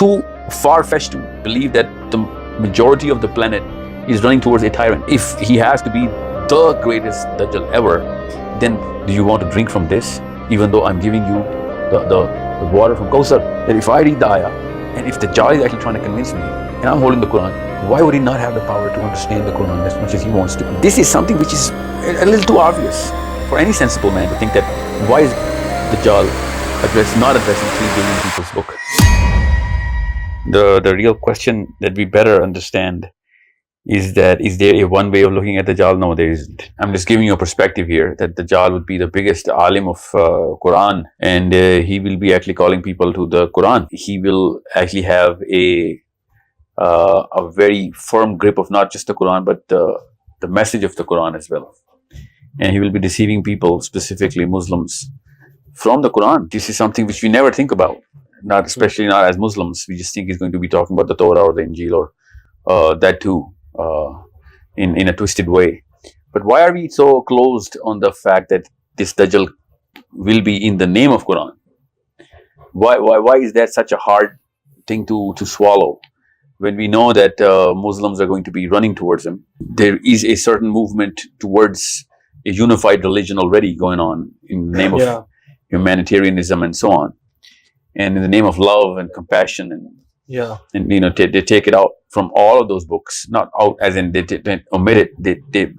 too far-fetched to believe that the majority of the planet is running towards a tyrant. If he has to be the greatest Dajjal ever, then do you want to drink from this? Even though I'm giving you the water from Kausar. That if I read the ayah, and if the Dajjal is actually trying to convince me, and I'm holding the Quran, why would he not have the power to understand the Quran as much as he wants to? This is something which is a little too obvious for any sensible man to think that why is the Dajjal not addressing 3 billion people's book? The real question that we better understand is that, is there a one way of looking at the Dajjal? No, there isn't. I'm just giving you a perspective here that the Dajjal would be the biggest alim of Quran, and he will be actually calling people to the Quran. He will actually have a very firm grip of not just the Quran, but the message of the Quran as well. And he will be deceiving people, specifically Muslims, from the Quran. This is something which we never think about, especially not as Muslims. We just think he's going to be talking about the Torah or the Injil or that too, in a twisted way. But why are we so closed on the fact that this Dajjal will be in the name of Quran? Why is that such a hard thing to swallow? When we know that Muslims are going to be running towards him, there is a certain movement towards a unified religion already going on in the name of humanitarianism and so on, and in the name of love and compassion, and they take it out from all of those books, not out as in they omit it.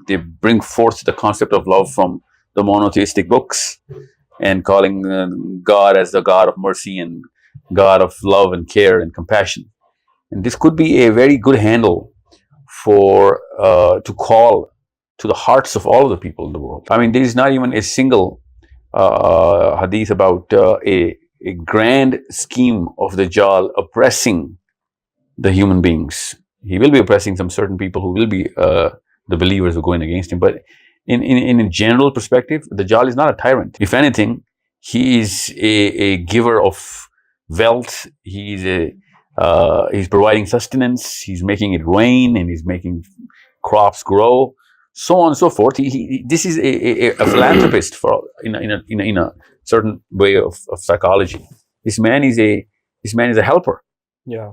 They bring forth the concept of love from the monotheistic books, and calling God as the God of mercy and God of love and care and compassion. And this could be a very good handle for to call to the hearts of all of the people in the world. I mean, there is not even a single hadith about a grand scheme of the Dajjal oppressing the human beings. He will be oppressing some certain people who will be the believers who are going against him. But in a general perspective, the Dajjal is not a tyrant. If anything, he is a giver of wealth. He's providing sustenance. He's making it rain, and he's making crops grow, so on and so forth. This is a philanthropist in a certain way of psychology. This man is a helper. Yeah.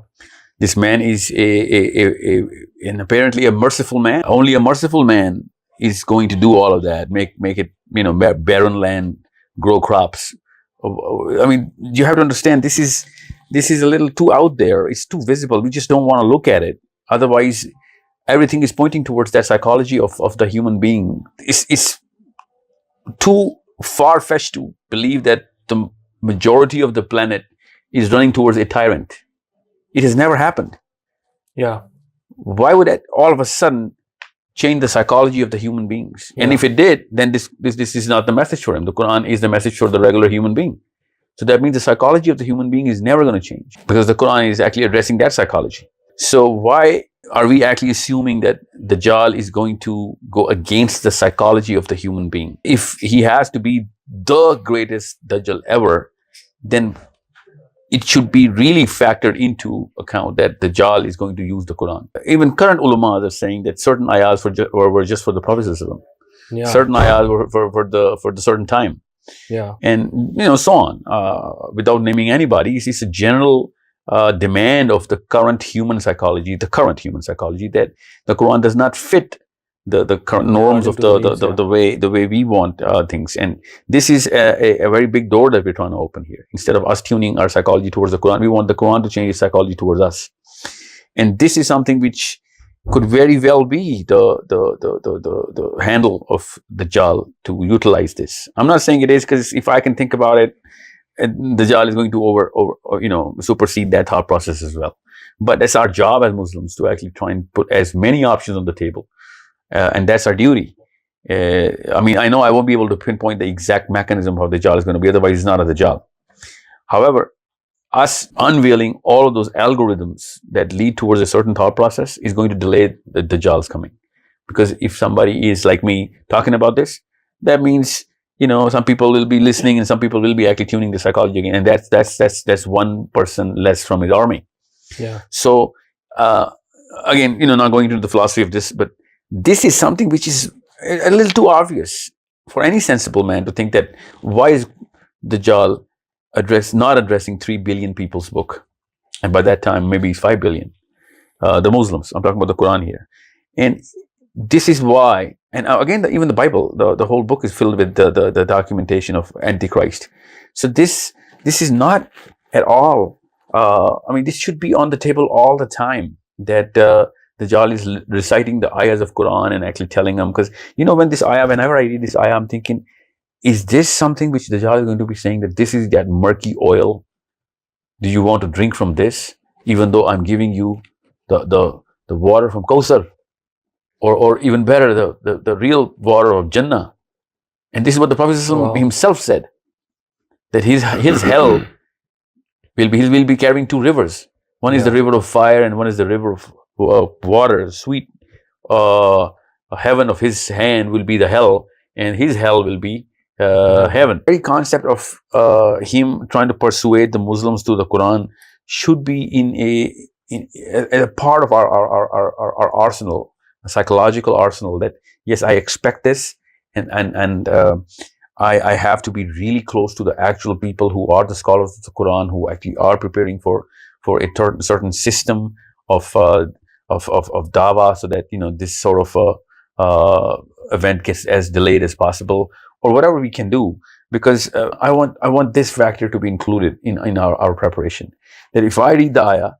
This man is and apparently a merciful man. Only a merciful man is going to do all of that. Make it barren land grow crops. I mean, you have to understand, this is a little too out there. It's too visible. We just don't want to look at it. Otherwise, everything is pointing towards that psychology of the human being. It's too far-fetched to believe that the majority of the planet is running towards a tyrant. It has never happened. Yeah. Why would that all of a sudden change the psychology of the human beings? Yeah. And if it did, then this is not the message for him. The Quran is the message for the regular human being. So that means the psychology of the human being is never going to change, because the Quran is actually addressing that psychology. So why are we actually assuming that the Dajjal is going to go against the psychology of the human being? If he has to be the greatest Dajjal ever, then it should be really factored into account that the Dajjal is going to use the Quran. Even current ulama are saying that certain ayahs were just for the Prophet ﷺ. Yeah. Certain ayahs were for the certain time. Yeah. And so on, without naming anybody. It's a general demand of the current human psychology, that the Quran does not fit the current norms of the way we want things. And this is a very big door that we're trying to open here. Instead of us tuning our psychology towards the Quran, we want the Quran to change its psychology towards us. And this is something which could very well be the handle of the Dajjal to utilize this. I'm not saying it is, because if I can think about it, the Dajjal is going to supersede that thought process as well. But that's our job as Muslims, to actually try and put as many options on the table. And that's our duty. I mean, I know I won't be able to pinpoint the exact mechanism of the Dajjal is going to be, otherwise it's not a Dajjal. However, us unveiling all of those algorithms that lead towards a certain thought process is going to delay the Dajjal's coming. Because if somebody is like me talking about this, that means, some people will be listening and some people will be actually tuning the psychology again. And that's one person less from his army. Yeah. So, again, not going into the philosophy of this, but this is something which is a little too obvious for any sensible man to think that why is the Dajjal not addressing 3 billion people's book? And by that time, maybe 5 billion. The Muslims, I'm talking about the Quran here. And this is why, and again, even the Bible, the whole book is filled with the documentation of Antichrist. So this is not at all, I mean, this should be on the table all the time, that Dajjal is reciting the ayahs of Quran and actually telling them, because, when this ayah, whenever I read this ayah, I'm thinking, is this something which Dajjal is going to be saying, that this is that murky oil? Do you want to drink from this, even though I'm giving you the water from Kausar, or even better, the real water of Jannah? And this is what the Prophet himself said, that his hell will be carrying two rivers. One is the river of fire, and one is the river of water, sweet. Heaven of his hand will be the hell, and his hell will be heaven. The very concept of him trying to persuade the Muslims to the Quran should be in a part of our arsenal, a psychological arsenal, that yes, I expect this, and I have to be really close to the actual people who are the scholars of the Quran, who actually are preparing for a certain system of dawah, so that this sort of event gets as delayed as possible, or whatever we can do. Because I want this factor to be included in our preparation. That if I read the ayah,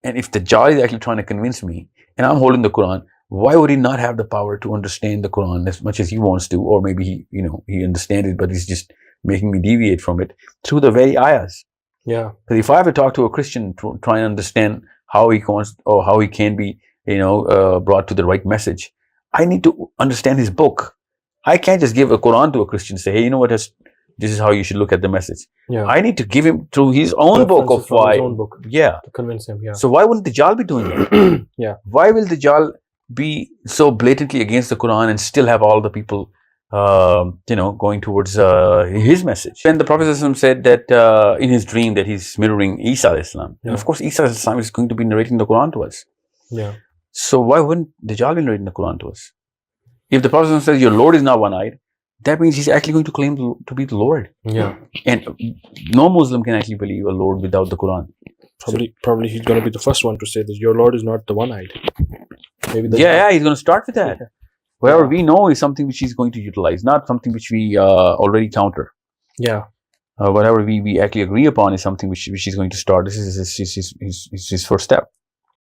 and if the Dajjal is actually trying to convince me, and I'm holding the Quran, why would he not have the power to understand the Quran as much as he wants to? Or maybe he understands it, but he's just making me deviate from it through the very ayahs. Yeah. Because if I have to talk to a Christian to try and understand how he wants, or how he can be, brought to the right message, I need to understand his book. I can't just give a Quran to a Christian and say, hey, this is how you should look at the message. Yeah. I need to give him through his own book of why. His own book. Yeah. To convince him. Yeah. So why wouldn't Dajjal be doing that? Yeah. Why will Dajjal be so blatantly against the Quran and still have all the people, going towards his message? And the Prophet said that in his dream that he's mirroring Isa alayhi salam. Yeah. And of course, Isa alayhi salam is going to be narrating the Quran to us. Yeah. So why wouldn't Dajjal be narrating the Quran to us? If the Prophet says your Lord is not one-eyed, that means he's actually going to claim to be the Lord. Yeah. And no Muslim can actually believe a Lord without the Quran. Probably he's going to be the first one to say that your Lord is not the one-eyed. Maybe he's going to start with that. Whatever we know is something which he's going to utilize, not something which we already counter. Yeah. Whatever we actually agree upon is something which he's going to start. This is his first step.